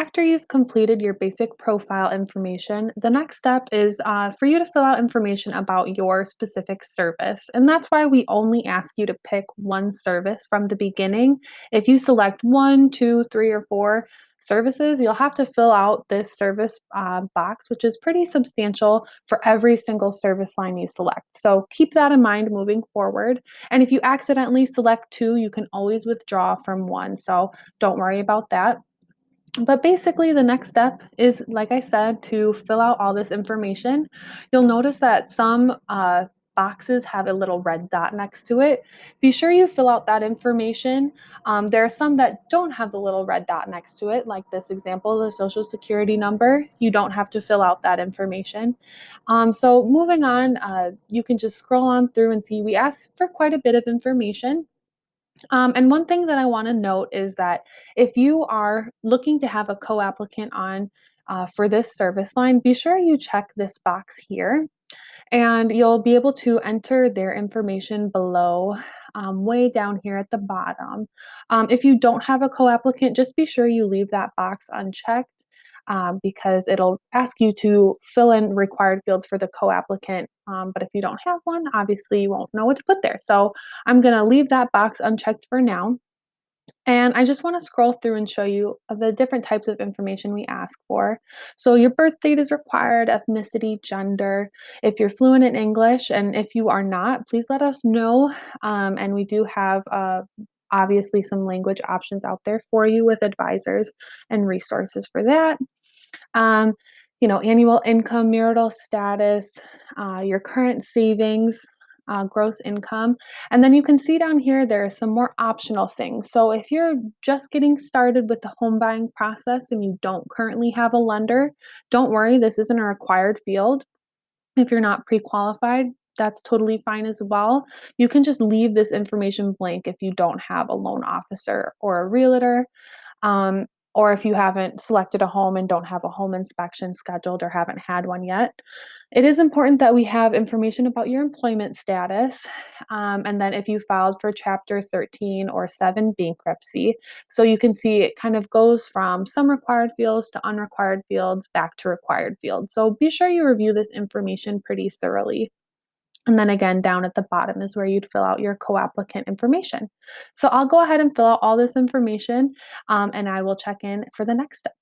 After you've completed your basic profile information, the next step is for you to fill out information about your specific service. And that's why we only ask you to pick one service from the beginning. If you select one, two, three, or four services, you'll have to fill out this service box, which is pretty substantial for every single service line you select. So keep that in mind moving forward. And if you accidentally select two, you can always withdraw from one. So don't worry about that. But basically, the next step is, like I said, to fill out all this information. You'll notice that some boxes have a little red dot next to it. Be sure you fill out that information. There are some that don't have the little red dot next to it, like this example, the social security number. You don't have to fill out that information. So moving on, you can just scroll on through and see we asked for quite a bit of information. And one thing that I want to note is that if you are looking to have a co-applicant on for this service line, be sure you check this box here and you'll be able to enter their information below, way down here at the bottom. If you don't have a co-applicant, just be sure you leave that box unchecked because it'll ask you to fill in required fields for the co-applicant. But if you don't have one, obviously you won't know what to put there. So I'm going to leave that box unchecked for now. And I just want to scroll through and show you the different types of information we ask for. So your birth date is required, ethnicity, gender, if you're fluent in English, and if you are not, please let us know. And we do have obviously some language options out there for you with advisors and resources for that. Um, Annual income, marital status, your current savings, gross income. And then you can see down here, there are some more optional things. So if you're just getting started with the home buying process and you don't currently have a lender, don't worry, this isn't a required field. If you're not pre-qualified, that's totally fine as well. You can just leave this information blank if you don't have a loan officer or a realtor. Um, or if you haven't selected a home and don't have a home inspection scheduled or haven't had one yet. It is important that we have information about your employment status, and then if you filed for Chapter 13 or 7 bankruptcy. So you can see it kind of goes from some required fields to unrequired fields back to required fields. So be sure you review this information pretty thoroughly. And then again, down at the bottom is where you'd fill out your co-applicant information. So I'll go ahead and fill out all this information, and I will check in for the next step.